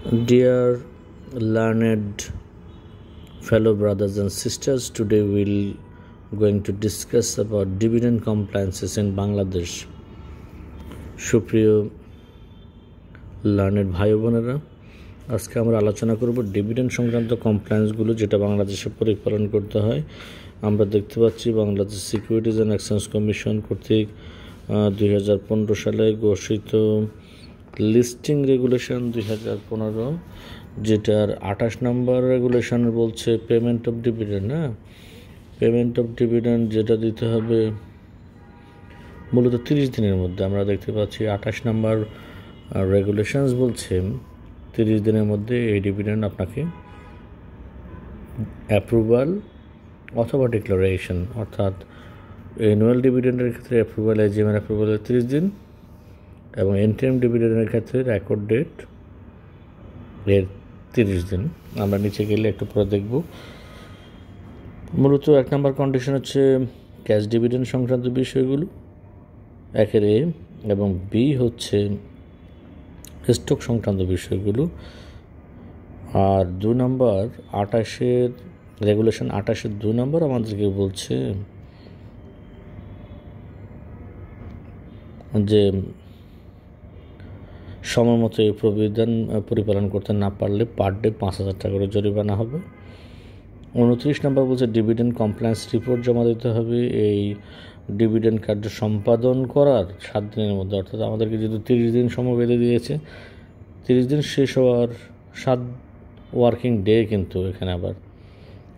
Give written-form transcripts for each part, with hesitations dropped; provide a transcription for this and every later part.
Dear learned fellow brothers and sisters, today we'll going to discuss about dividend compliances in Bangladesh. সুপ্রিয় learned ভাই বোনেরা, আজকে আমরা আলোচনা করব ডিভিডেন্ড সংক্রান্ত কমপ্লায়েন্সগুলো যেটা বাংলাদেশে পরিপালন করতে হয়। আমরা দেখতে পাচ্ছি Bangladesh securities and exchange commission কর্তৃক 2015 সালে ঘোষিত লিস্টিং রেগুলেশন 2015, যেটার 28 নম্বর রেগুলেশন বলছে payment of dividend. Payment of dividend যেটা দিতে হবে মূলত 30 দিনের মধ্যে। আমরা দেখতে পাচ্ছি 28 নম্বর রেগুলেশনস বলছে 30 দিনের মধ্যে এই ডিভিডেন্ড আপনাকে অ্যাপ্রুভাল অথবা ডিক্লারেশন, অর্থাৎ অ্যানুয়াল ডিভিডেন্ডের ক্ষেত্রে অ্যাপ্রুভাল এজিএমের অ্যাপ্রুভালের 30 দিন এবং ইন্টারিম ডিভিডেন্ডের ক্ষেত্রে রেকর্ড ডেট এর 30 দিন। আমরা নিচে গেলে একটু পরে দেখব। মূলত 1 নম্বর কন্ডিশন হচ্ছে ক্যাশ ডিভিডেন্ড সংক্রান্ত বিষয়গুলো, একের এ, এবং বি হচ্ছে স্টক সংক্রান্ত বিষয়গুলো। আর 2 নম্বর 28 রেগুলেশন 28-এর 2 নম্বর আমাদেরকে বলছে যে সময় মতো এই প্রবিধান পরিপালন করতে না পারলে পার ডে 5,000 টাকা করে জরিমানা হবে। 29 নম্বর বলছে ডিভিডেন্ড কমপ্লায়েন্স রিপোর্ট জমা দিতে হবে এই ডিভিডেন্ড কার্য সম্পাদন করার 7 দিনের মধ্যে। অর্থাৎ আমাদেরকে যেহেতু 30 দিন সময় বেঁধে দিয়েছে, 30 দিন শেষ হওয়ার 7 ওয়ার্কিং ডে কিন্তু এখানে আবার,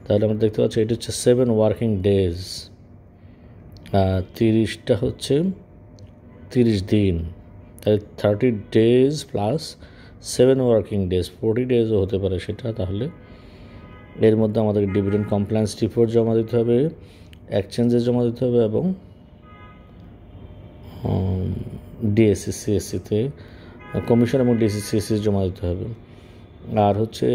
তাহলে আমরা দেখতে পাচ্ছি এটা হচ্ছে 7 ওয়ার্কিং ডেজ। 30টা হচ্ছে 30 দিন, তাহলে 30 ডেজ প্লাস 7 ওয়ার্কিং ডেজ, 40 ডেজও হতে পারে সেটা। তাহলে এর মধ্যে আমাদের ডিভিডেন্ড কমপ্লায়েন্স রিপোর্ট জমা দিতে হবে, এক্সচেঞ্জে জমা দিতে হবে এবং ডিএসসি সিএসসিতে কমিশন এবং ডিএসসি সিএসসি জমা দিতে হবে। আর হচ্ছে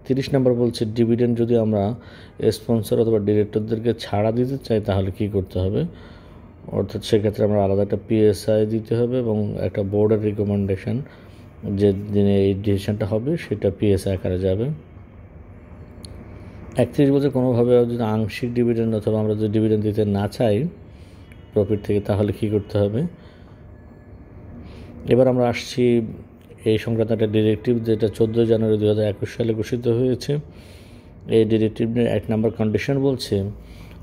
30 নম্বর বলছে ডিভিডেন্ড যদি আমরা স্পন্সর অথবা ডিরেক্টরদেরকে ছাড়া দিতে চাই তাহলে কি করতে হবে, অর্থাৎ সেক্ষেত্রে আমরা আলাদা একটা পিএসআই দিতে হবে এবং একটা বোর্ডের রিকমেন্ডেশন যে দিনে এই ডিসিশনটা হবে সেটা পিএসআই আকারে যাবে। 31 বছর কোনোভাবে যদি আংশিক ডিভিডেন্ড অথবা আমরা যদি ডিভিডেন্ড দিতে না চাই প্রফিট থেকে তাহলে কী করতে হবে। এবার আমরা আসছি এই সংক্রান্ত একটা ডিরেক্টিভ যেটা 14 জানুয়ারি 2021 সালে ঘোষিত হয়েছে। এই ডিরেক্টিভের 1 নম্বর কন্ডিশন বলছে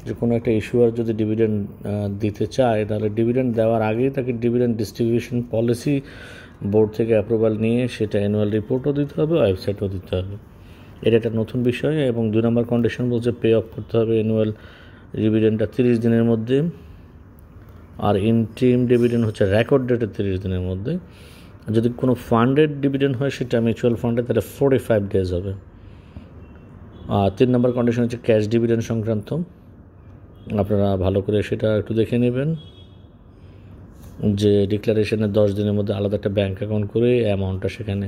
যে কোনো একটা ইস্যুয়ার যদি ডিভিডেন্ড দিতে চায় তাহলে ডিভিডেন্ড দেওয়ার আগেই তাকে ডিভিডেন্ড ডিস্ট্রিবিউশন পলিসি বোর্ড থেকে অ্যাপ্রুভাল নিয়ে সেটা অ্যানুয়াল রিপোর্টও দিতে হবে, ওয়েবসাইটও দিতে হবে। এটা একটা নতুন বিষয়। এবং 2 নম্বর কন্ডিশন বলছে পে অফ করতে হবে অ্যানুয়াল ডিভিডেন্ডটা 30 দিনের মধ্যে, আর ইন্টারিম ডিভিডেন্ড হচ্ছে রেকর্ড ডেটের 30 দিনের মধ্যে। যদি কোনো ফান্ডেড ডিভিডেন্ড হয় সেটা মিউচুয়াল ফান্ডে তাহলে 45 ডেজ হবে। আর 3 নম্বর কন্ডিশন হচ্ছে ক্যাশ ডিভিডেন্ড সংক্রান্ত, আপনারা ভালো করে সেটা একটু দেখে নেবেন যে ডিক্লারেশনের 10 দিনের মধ্যে আলাদা একটা ব্যাঙ্ক অ্যাকাউন্ট করে অ্যামাউন্টটা সেখানে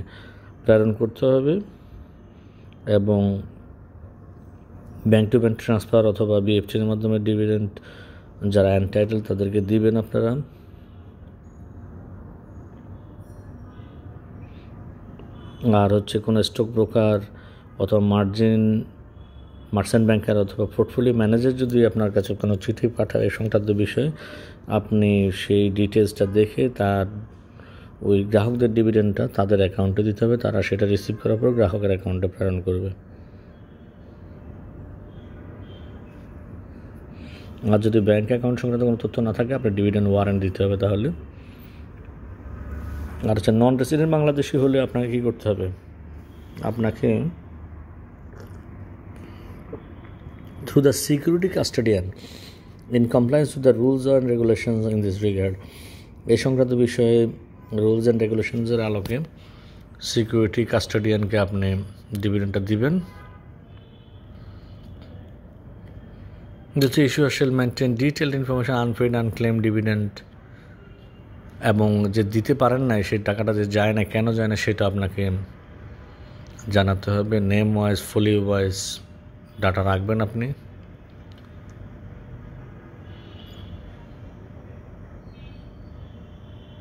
প্রেরণ করতে হবে এবং ব্যাঙ্ক টু ব্যাঙ্ক ট্রান্সফার অথবা বিএফটির মাধ্যমে ডিভিডেন্ড যারা এনটাইটেল তাদেরকে দিবেন আপনারা। আর হচ্ছে কোনো স্টক ব্রোকার অথবা মার্চেন্ট ব্যাংকার অথবা পোর্টফোলিও ম্যানেজার যদি আপনার কাছে কোনো চিঠি পাঠায় এই সংক্রান্ত বিষয়ে, আপনি সেই ডিটেলসটা দেখে তার ওই গ্রাহকদের ডিভিডেন্ডটা তাদের অ্যাকাউন্টে দিতে হবে, তারা সেটা রিসিভ করার পর গ্রাহকের অ্যাকাউন্টে প্রেরণ করবে। আর যদি ব্যাঙ্ক অ্যাকাউন্ট সংক্রান্ত কোনো তথ্য না থাকে আপনি ডিভিডেন্ড ওয়ারেন্ট দিতে হবে তাহলে। আর হচ্ছে নন রেসিডেন্ট বাংলাদেশি হলে আপনাকে কী করতে হবে, আপনাকে through the security custodian in compliance with the rules and regulations in this regard, এই সংক্রান্ত বিষয়ে রুলস অ্যান্ড রেগুলেশনসের আলোকে সিকিউরিটি কাস্টোডিয়ানকে আপনি ডিভিডেন্ডটা দিবেন। The issuer shall maintain detailed information unpaid unclaimed dividend, এবং যে দিতে পারেন না সেই টাকাটা যে যায় না কেন যায় না সেটা আপনাকে জানাতে হবে। নেম ওয়াইজ ফুলি ওয়াইজ ডাটা রাখবেন আপনি।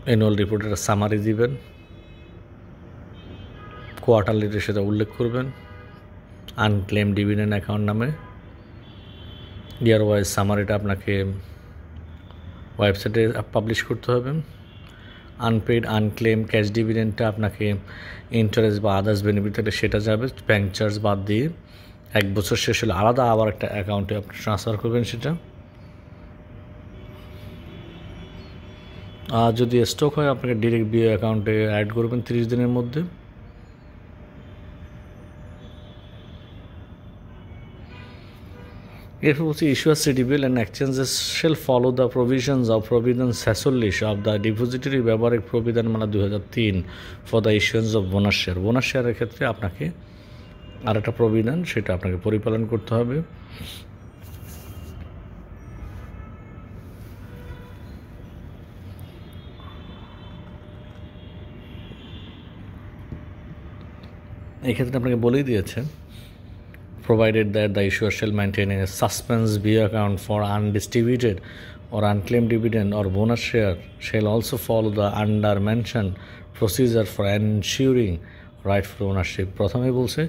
অ্যানুয়াল রিপোর্টের সামারি দিবেন। কোয়ার্টারলিতে সেটা উল্লেখ করবেন আনক্লেম ডিভিডেন্ড অ্যাকাউন্ট নামে। ইয়ার ওয়াইজ সামারিটা আপনাকে ওয়েবসাইটে পাবলিশ করতে হবে। আনপেড আনক্লেম ক্যাশ ডিভিডেন্ডটা আপনাকে ইন্টারেস্ট বা আদার্স বেনিফিট থাকলে সেটা যাবে ব্যাঙ্ক চার্জ বাদ দিয়ে। 1 বছর শেষ হলে আলাদা আবার একটা অ্যাকাউন্টে আপনি ট্রান্সফার করবেন সেটা। আর যদি স্টক হয় আপনাকে ডিরেক্ট বিও অ্যাকাউন্টে অ্যাড করবেন 30 দিনের মধ্যে। এরপর বলছি issuer CDBL and exchanges shall follow the provisions of provident 46 of the depository ব্যবহারিক প্রবিধানমালা 2003 for the issuance of bonus share. Bonus শেয়ারের ক্ষেত্রে আপনাকে আর একটা প্রবিধান সেটা আপনাকে পরিপালন করতে হবে। এই ক্ষেত্রে আপনাকে বলেই দিয়েছে provided that the issuer shall maintain a suspense BO account for undistributed or unclaimed dividend or bonus share shall also follow the under mentioned procedure for ensuring rightful ownership. প্রথমে বলছে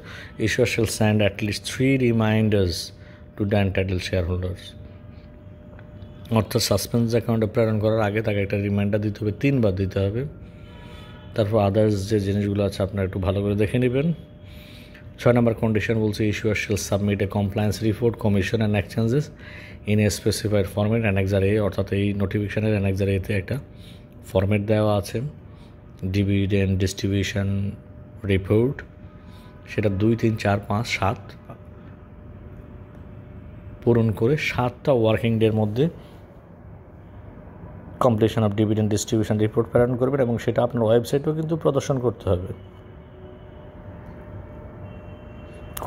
issuer shall send at least 3 reminders to the entitled shareholders, অর্থাৎ suspense অ্যাকাউন্টে প্রেরণ করার আগে তাকে একটা reminder দিতে হবে, 3 বার দিতে হবে। তারপর আদার্স যে জিনিসগুলো আছে আপনারা একটু ভালো করে দেখে নেবেন। 6 নম্বর কন্ডিশন বলছে issuer shall submit a compliance report commission and exchanges in a specified format annexure A, অর্থাৎ এই নোটিফিকেশনের অ্যানেক্সার এতে একটা ফরম্যাট দেওয়া আছে ডিভিডেন্ড ডিস্ট্রিবিউশন রিপোর্ট, সেটা 2, 3, 4, 5, 7 পূরণ করে 7টা ওয়ার্কিং ডের মধ্যে completion of dividend distribution report প্রেরণ করবেন এবং সেটা আপনার ওয়েবসাইটেও কিন্তু প্রদর্শন করতে হবে।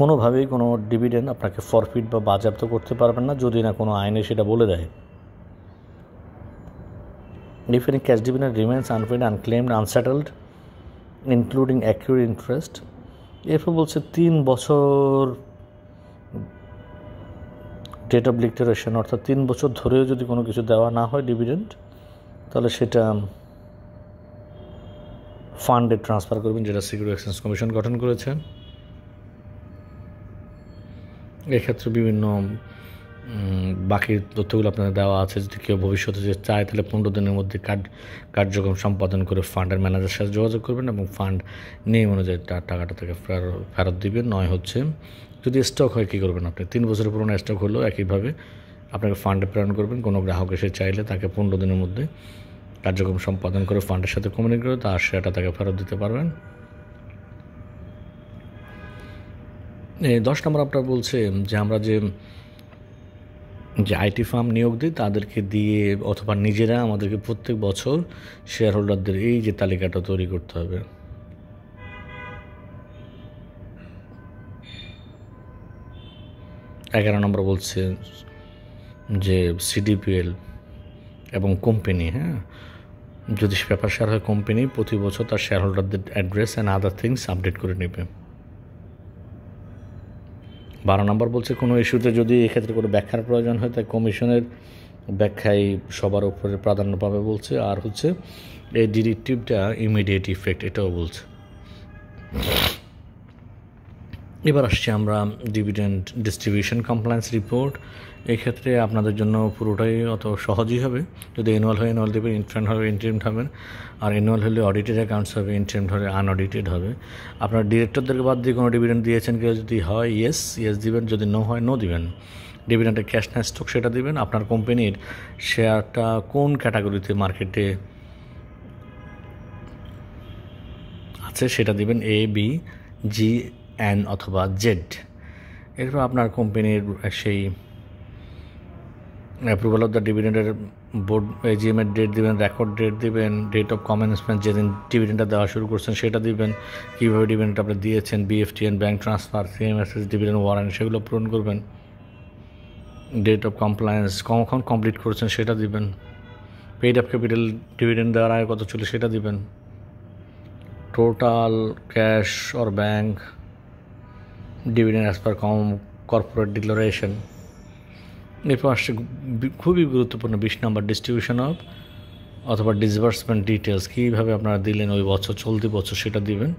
কোনোভাবেই কোনো ডিভিডেন্ড আপনাকে ফরফিট বা বাজেয়াপ্ত করতে পারবেন না যদি না কোনো আইনে সেটা বলে দেয়। If any cash dividend remains unpaid, unclaimed, unsettled, including accrued interest, এরপর বলছে 3 বছর ডেট অফ ডিক্লারেশন, অর্থাৎ 3 বছর ধরেও যদি কোনো কিছু দেওয়া না হয় ডিভিডেন্ড, তাহলে সেটা ফান্ডে ট্রান্সফার করবেন যেটা সিকিউরিটি এক্সচেঞ্জ কমিশন গঠন করেছে। এক্ষেত্রে বিভিন্ন বাকি তথ্যগুলো আপনাদের দেওয়া আছে। যদি কেউ ভবিষ্যতে যে চায় তাহলে 15 দিনের মধ্যে কার্যক্রম সম্পাদন করে ফান্ডের ম্যানেজারের সাথে যোগাযোগ করবেন এবং ফান্ড নিয়ম অনুযায়ী টাকাটা থেকে ফেরত দিবেন। নয় হচ্ছে যদি স্টক হয় কী করবেন, আপনি 3 বছরের পুরোনো স্টক হলেও একইভাবে আপনাকে ফান্ডে প্রেরণ করবেন। কোনো গ্রাহক এসে চাইলে তাকে 15 দিনের মধ্যে কার্যক্রম সম্পাদন করে ফান্ডের সাথে কমিউনিকেট করে তার শেয়ারটা তাকে ফেরত দিতে পারবেন। 10 নম্বর আপনার বলছে যে আমরা যে আইটি ফার্ম নিয়োগ দিই তাদেরকে দিয়ে অথবা নিজেরা আমাদেরকে প্রত্যেক বছর শেয়ার হোল্ডারদের এই যে তালিকাটা তৈরি করতে হবে। 11 নম্বর বলছে যে সিডিপিএল এবং কোম্পানি, যদি পেপার শেয়ার হয় কোম্পানি প্রতি বছর তার শেয়ার হোল্ডারদের address and other things update করে নেবে। 12 নম্বর বলছে কোনো ইস্যুতে যদি এক্ষেত্রে কোনো ব্যাখ্যার প্রয়োজন হয় তাই কমিশনের ব্যাখ্যায় সবার উপরে প্রাধান্য পাবে বলছে। আর হচ্ছে এই ডিরেক্টিভটা ইমিডিয়েট ইফেক্ট এটাও বলছে। এবার আসছি আমরা ডিভিডেন্ড ডিস্ট্রিবিউশন কমপ্লায়েন্স রিপোর্ট। এক্ষেত্রে আপনাদের জন্য পুরোটাই অত সহজই হবে। যদি অ্যানুয়াল হয় অ্যানুয়াল দেবেন, ইন্টারিম হবে ইন্টারিম হবেন, আর অ্যানুয়াল হলে অডিটেড অ্যাকাউন্টস হবে, ইন্টারিম হলে আনঅডিটেড হবে। আপনার ডিরেক্টরদেরকে বাদ দিয়ে কোনো ডিভিডেন্ড দিয়েছেন কেউ যদি হয় ইয়েস দিবেন, যদি নো হয় নো দিবেন। ডিভিডেন্ডের ক্যাশ না স্টক সেটা দিবেন। আপনার কোম্পানির শেয়ারটা কোন ক্যাটাগরিতে মার্কেটে আছে সেটা দিবেন, A, B, G, N অথবা Z। এরপর আপনার কোম্পানির সেই অ্যাপ্রুভাল অফ দ্য ডিভিডেন্ডের বোর্ড AGM-এর ডেট দিবেন, রেকর্ড ডেট দিবেন, ডেট অফ কমেন্সমেন্ট যেদিন ডিভিডেন্ডটা দেওয়া শুরু করছেন সেটা দিবেন, কীভাবে ডিভিডেন্ডটা আপনি দিয়েছেন, BFTN bank transfer, CMSS dividend warrant সেগুলো পূরণ করবেন। ডেট অফ কমপ্লায়েন্স কখন কমপ্লিট করেছেন সেটা দিবেন। পেইড আপ ক্যাপিটাল ডিভিডেন্ড দেওয়ার আগে কত ছিল সেটা দিবেন। Total cash or bank dividend as per corporate declaration. এরপর আসছে খুবই গুরুত্বপূর্ণ 20 নম্বর ডিস্ট্রিবিউশন অফ অথবা ডিসবার্সমেন্ট ডিটেলস, কীভাবে আপনারা দিলেন ওই বছর চলতি বছর সেটা দিবেন।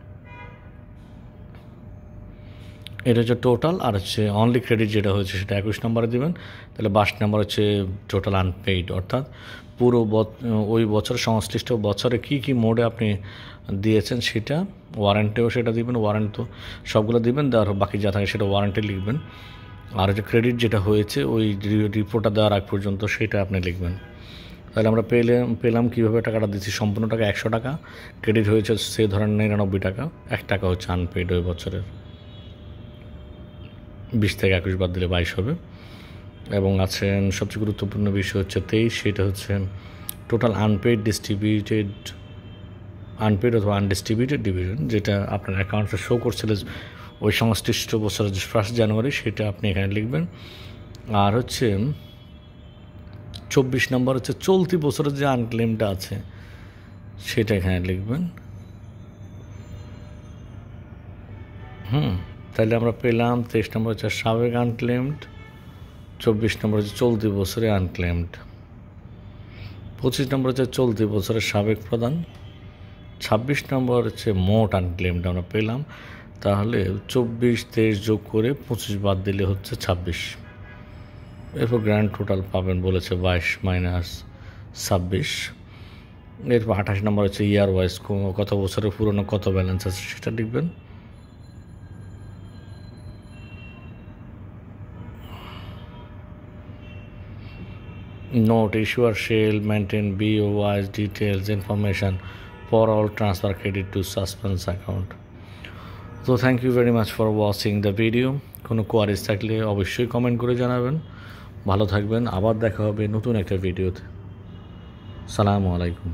এটা হচ্ছে টোটাল, আর হচ্ছে অনলি ক্রেডিট যেটা হয়েছে সেটা 21 নম্বরে দেবেন। তাহলে 22 নম্বর হচ্ছে টোটাল আনপেইড, অর্থাৎ পুরো ওই বছর সংশ্লিষ্ট বছরে কী কী মোডে আপনি দিয়েছেন সেটা, ওয়ারেন্টিও সেটা দিবেন, ওয়ারেন্ট তো সবগুলো দিবেন, আর বাকি যা থাকে সেটা ওয়ারেন্টি লিখবেন। আর হচ্ছে ক্রেডিট যেটা হয়েছে ওই রিপোর্টটা দেওয়ার আগ পর্যন্ত সেটা আপনি লিখবেন। তাহলে আমরা পেলাম কীভাবে টাকাটা দিচ্ছি, সম্পূর্ণ টাকা 100 টাকা, ক্রেডিট হয়েছে সে ধরেন 99 টাকা, 1 টাকা হচ্ছে আনপেইড ওই বছরের। 20 থেকে 21 বাদ দিলে 22 হবে। এবং আছেন সবচেয়ে গুরুত্বপূর্ণ বিষয় হচ্ছে 23, সেটা হচ্ছে টোটাল আনপেইড অথবা আনডিস্ট্রিবিউটেড ডিভিডেন্ড, যেটা আপনার অ্যাকাউন্টে শো করছিল ওই সংশ্লিষ্ট বছরের 1 জানুয়ারি, সেটা আপনি এখানে লিখবেন। আর হচ্ছে 24 নম্বর হচ্ছে চলতি বছরের যে আনক্লেমটা আছে সেটা এখানে লিখবেন। তাহলে আমরা পেলাম 23 নম্বর হচ্ছে সাবেক আনক্লেমড, 24 নম্বর হচ্ছে চলতি বছরে আনক্লেমড, 25 নম্বর হচ্ছে চলতি বছরের সাবেক প্রদান, 26 নম্বর হচ্ছে মোট আনক্লেমড আমরা পেলাম। তাহলে 24, 23 যোগ করে 25 বাদ দিলে হচ্ছে 26। এরপর গ্র্যান্ড টোটাল পাবেন বলেছে 22 মাইনাস 26। এরপর 28 নম্বর হচ্ছে ইয়ার ওয়াইজ কত বছরের পুরনো কত ব্যালেন্স আছে সেটা লিখবেন। Note: issuer shall maintain BOI's details information for all transfer credit to suspense account. So thank you very much for watching the video. কোনো কোয়ারিজ থাকলে অবশ্যই কমেন্ট করে জানাবেন। ভালো থাকবেন, আবার দেখা হবে নতুন একটা ভিডিওতে। সালামু আলাইকুম।